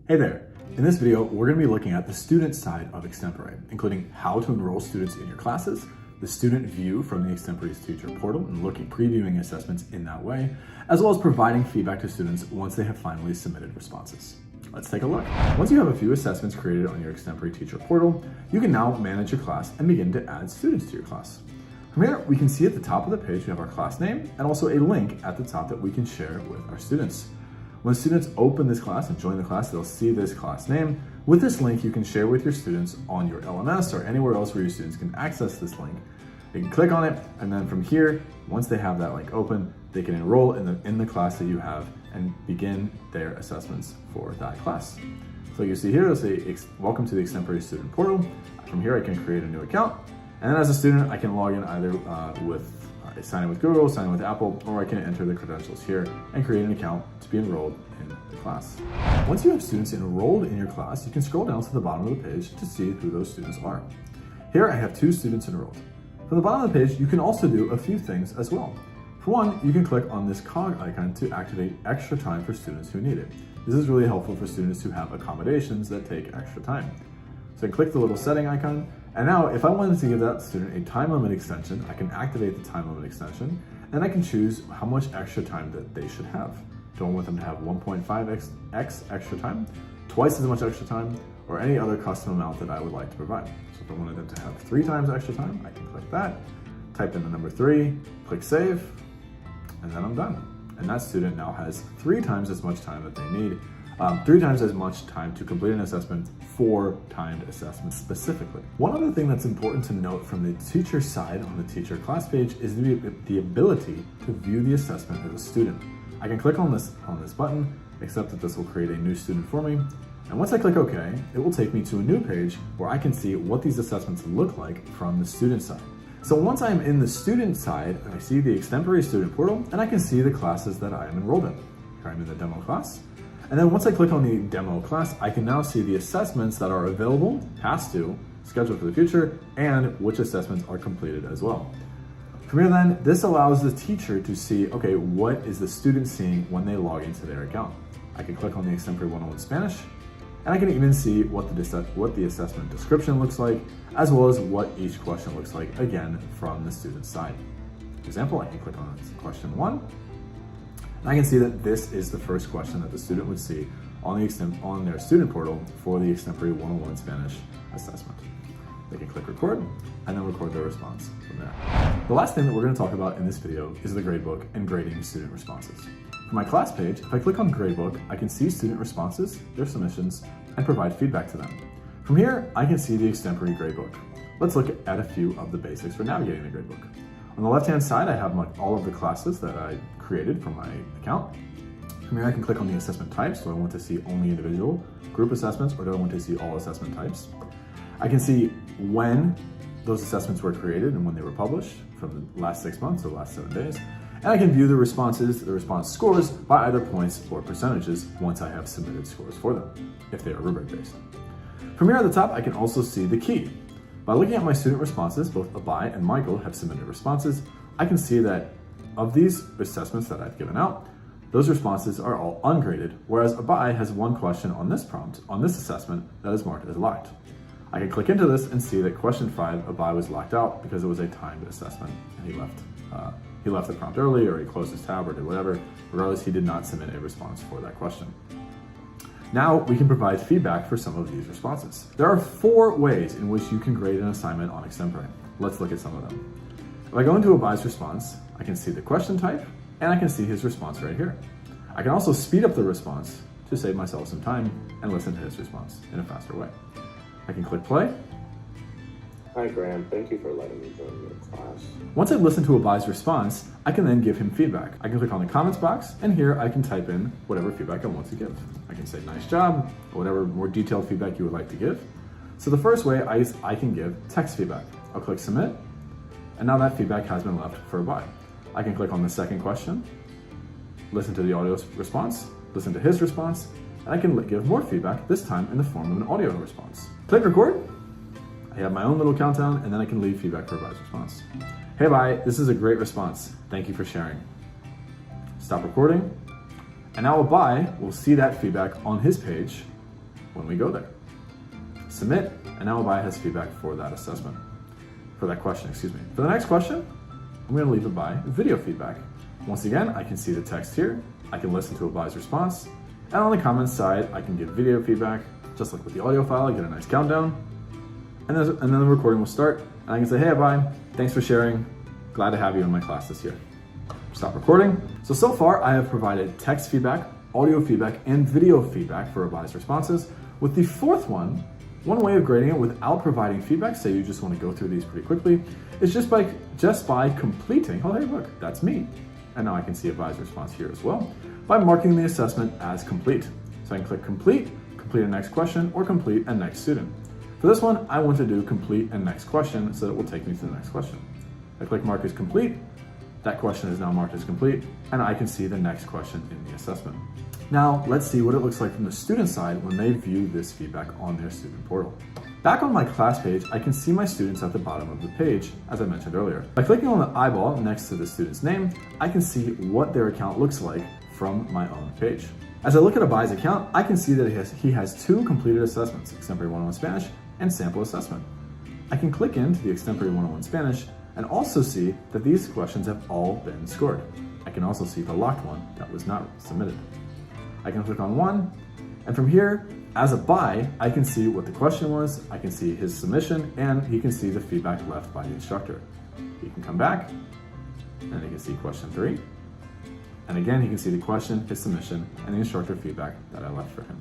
Hey there! In this video, we're going to be looking at the student side of Extempore, including how to enroll students in your classes, the student view from the Extempore's teacher portal and previewing assessments in that way, as well as providing feedback to students once they have finally submitted responses. Let's take a look. Once you have a few assessments created on your Extempore teacher portal, you can now manage your class and begin to add students to your class. From here, we can see at the top of the page, we have our class name and also a link at the top that we can share with our students. When students open this class and join the class, they'll see this class name. With this link, you can share with your students on your LMS or anywhere else where your students can access this link. They can click on it, and then from here, once they have that link open, they can enroll in the class that you have and begin their assessments for that class. So you see here, it'll say, welcome to the Extempore student portal. From here, I can create a new account. And then as a student, I can log in either sign in with Google, sign in with Apple, or I can enter the credentials here and create an account to be enrolled in the class. Once you have students enrolled in your class, you can scroll down to the bottom of the page to see who those students are. Here I have 2 students enrolled. From the bottom of the page, you can also do a few things as well. For one, you can click on this cog icon to activate extra time for students who need it. This is really helpful for students who have accommodations that take extra time. So I click the little setting icon, and now if I wanted to give that student a time limit extension, I can activate the time limit extension, and I can choose how much extra time that they should have. Do I want them to have 1.5x extra time, twice as much extra time, or any other custom amount that I would like to provide. So if I wanted them to have 3 times extra time, I can click that, type in the number 3, click save, and then I'm done. And that student now has 3 times as much time that they need, 3 times as much time to complete an assessment, 4 timed assessments specifically. One other thing that's important to note from the teacher side on the teacher class page is the ability to view the assessment as a student. I can click on this button, accept that this will create a new student for me. And once I click OK, it will take me to a new page where I can see what these assessments look like from the student side. So once I'm in the student side, I see the Extempore student portal, and I can see the classes that I am enrolled in. Here I'm in the demo class. And then once I click on the demo class, I can now see the assessments that are available, past due, scheduled for the future, and which assessments are completed as well. From here then, this allows the teacher to see, okay, what is the student seeing when they log into their account? I can click on the Extempore 101 Spanish, and I can even see what the assessment description looks like, as well as what each question looks like, again, from the student side. For example, I can click on question 1, and I can see that this is the first question that the student would see on their student portal for the Extempore 101 Spanish assessment. They can click record and then record their response from there. The last thing that we're going to talk about in this video is the gradebook and grading student responses. For my class page, if I click on gradebook, I can see student responses, their submissions, and provide feedback to them. From here, I can see the Extempore gradebook. Let's look at a few of the basics for navigating the gradebook. On the left-hand side, I have all of the classes that I created from my account. From here, I can click on the assessment types. Do I want to see only individual group assessments, or do I want to see all assessment types? I can see when those assessments were created and when they were published from the last 6 months or the last 7 days. And I can view the response scores by either points or percentages once I have submitted scores for them, if they are rubric-based. From here at the top, I can also see the key. By looking at my student responses, both Abai and Michael have submitted responses. I can see that of these assessments that I've given out, those responses are all ungraded, whereas Abai has 1 question on this prompt, on this assessment, that is marked as locked. I can click into this and see that question 5, Abai was locked out because it was a timed assessment and he left the prompt early, or he closed his tab, or did whatever. Regardless, he did not submit a response for that question. Now we can provide feedback for some of these responses. There are 4 ways in which you can grade an assignment on Extempore. Let's look at some of them. If I go into Abai's response, I can see the question type, and I can see his response right here. I can also speed up the response to save myself some time and listen to his response in a faster way. I can click play. Hi Graham, thank you for letting me join your class. Once I've listened to Abai's response, I can then give him feedback. I can click on the comments box, and here I can type in whatever feedback I want to give. I can say nice job, or whatever more detailed feedback you would like to give. So the first way I can give text feedback. I'll click submit, and now that feedback has been left for Abai. I can click on the second question, listen to the audio response, listen to his response, and I can give more feedback, this time in the form of an audio response. Click record. I have my own little countdown, and then I can leave feedback for Abai's response. Hey Abai, this is a great response. Thank you for sharing. Stop recording. And now Abai will see that feedback on his page when we go there. Submit, and now Abai has feedback for that assessment, for that question, excuse me. For the next question, I'm going to leave Abai video feedback. Once again, I can see the text here, I can listen to Abai's response, and on the comments side, I can give video feedback, just like with the audio file, I get a nice countdown, and then the recording will start, and I can say, hey Abai, thanks for sharing, glad to have you in my class this year. Stop recording. So far I have provided text feedback, audio feedback, and video feedback for Abai's responses. With the fourth one way of grading it without providing feedback, say you just want to go through these pretty quickly, is just by completing, oh hey look, that's me. And now I can see Abai's response here as well, by marking the assessment as complete. So I can click complete a next question, or complete a next student. For this one, I want to do complete and next question, so that it will take me to the next question. I click mark as complete, that question is now marked as complete, and I can see the next question in the assessment. Now, let's see what it looks like from the student side when they view this feedback on their student portal. Back on my class page, I can see my students at the bottom of the page, as I mentioned earlier. By clicking on the eyeball next to the student's name, I can see what their account looks like from my own page. As I look at Abai's account, I can see that he has 2 completed assessments, Extempore 101 Spanish and Sample Assessment. I can click into the Extempore 101 Spanish and also see that these questions have all been scored. I can also see the locked one that was not submitted. I can click on one, and from here, as Abai, I can see what the question was, I can see his submission, and he can see the feedback left by the instructor. He can come back, and he can see question 3. And again, he can see the question, his submission, and the instructor feedback that I left for him.